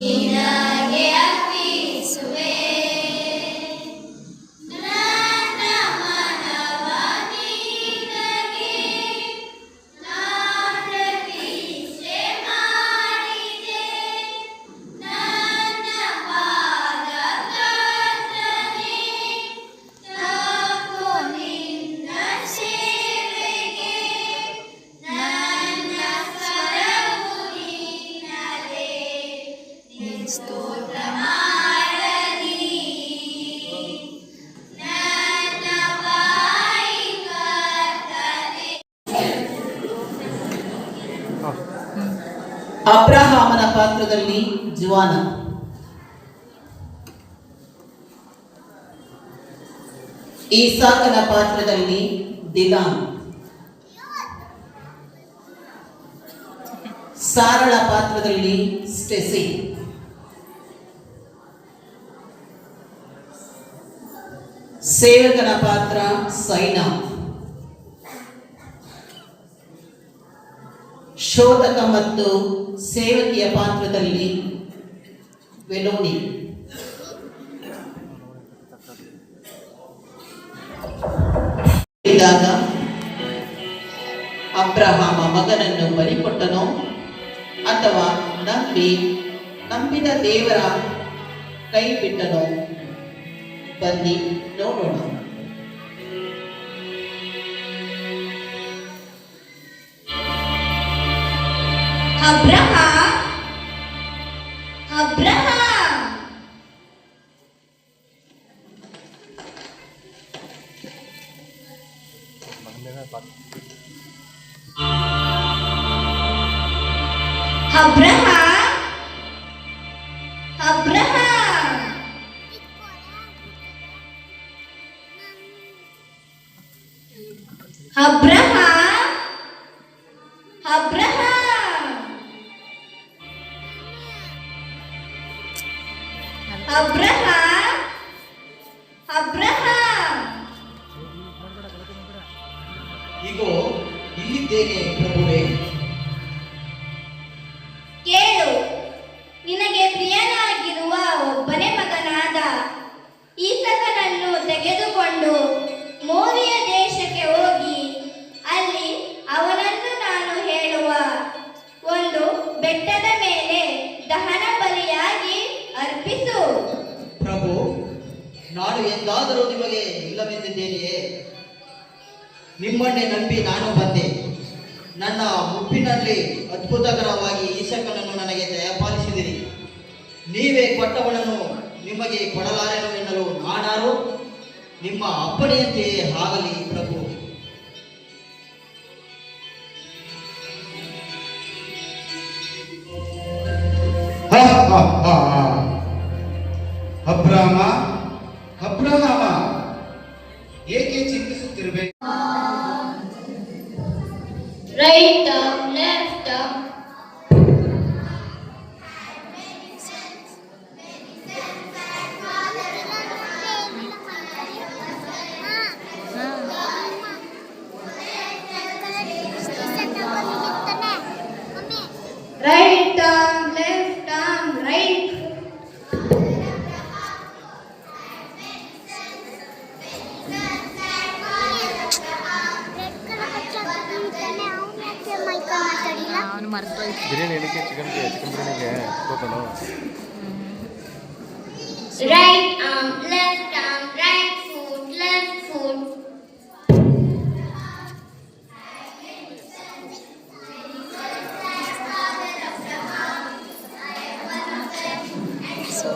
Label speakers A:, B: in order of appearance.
A: ನಿನಗೆ ಅರ್ಪಿಸುವೆ ನನ್ನ ಮನವ ನಿನಗೆ ನಾ ಪ್ರತಿಷ್ಠೆ ಮಾಡಿದೆ ನನ್ನ ಪಾದ ಕರ್ತನೆ ತಗೋ ನಿನ್ನ ಸೇವೆಗೆ ನನ್ನ ಸ್ವರವು ನಿನ್ನದೇ ಸ್ತೋತ್ರ ಮಾಡಲಿ ನನ್ನ ಬಾಯಿ ಕರ್ತನೆ.
B: ಅಬ್ರಹಾಮನ ಪಾತ್ರದಲ್ಲಿ ಜುವಾನ, ಈಸಾಕನ ಪಾತ್ರದಲ್ಲಿ ದಿಲಾನ್, ಸಾರಳ ಪಾತ್ರದಲ್ಲಿ ಸ್ಟೆಸಿ, ಸೇವಕನ ಪಾತ್ರ ಸೈನಾ, ಶೋಧಕ ಮತ್ತು ಸೇವಕಿಯ ಪಾತ್ರದಲ್ಲಿ ವೆಲೋನಿ. ಇದ್ದಾಗ ಅಬ್ರಹಾಮ ಮಗನನ್ನು ಬಲಿಕೊಟ್ಟನೋ ಅಥವಾ ನಂಬಿದ ದೇವರ ಕೈ ಬಿಟ್ಟನೋ? ಬನ್ನಿ ನೋಡೋಣ.
A: ಅಬ್ರಹಾಂ
B: ಇಗೋ ಇಲ್ಲಿದ್ದೇನೆ ಪ್ರಭುವೇ.
A: ಕೇಳು, ನಿನಗೆ ಪ್ರಿಯನಾಗಿರುವ ಒಬ್ಬನೇ ಮಗನಾದ ಈಸಕನನ್ನು ತೆಗೆದುಕೊಂಡು ಮೋರಿಯ ದೇಶಕ್ಕೆ ಹೋಗಿ ಅಲ್ಲಿ ಅವನನ್ನು ನಾನು ಹೇಳುವ ಒಂದು ಬೆಟ್ಟದ ಮೇಲೆ ದಹನ ಬಲಿಯಾಗಿ ಅರ್ಪಿಸು.
B: ಪ್ರಭು, ನಾನು ಎಂದಾದರೂ ನಿಮಗೆ ಇಲ್ಲವೆಂದಿದ್ದೇನೆಯೇ? ನಿಮ್ಮನ್ನೇ ನಂಬಿ ನಾನು ಬಂದೆ. ನನ್ನ ಮುಪ್ಪಿನಲ್ಲಿ ಅದ್ಭುತಕರವಾಗಿ ಈಸಕನನ್ನು ನನಗೆ ದಯಪಾಲಿಸಿದಿರಿ. ನೀವೇ ಕೊಟ್ಟವನನ್ನು ನಿಮಗೆ ಕೊಡಲಾರೆನು ಎನ್ನಲು ನಾನಾರು? ನಿಮ್ಮ ಅಪ್ಪಣೆಯಂತೆಯೇ ಆಗಲಿ ಪ್ರಭು.
C: ಅಬ್ರಹಾಮ, ಏಕೆ ಚಿಂತಿಸುತ್ತಿರಬೇಕು?
A: Right arm, left arm. Right arm, left arm, right.
D: Biryani ಏನಕ್ಕೆ ಚಿಕನ್ ಬಿರಿಯಾನಿಗೆ ಹೋಗೋಣ.
A: Right arm, left arm, right foot, left foot. So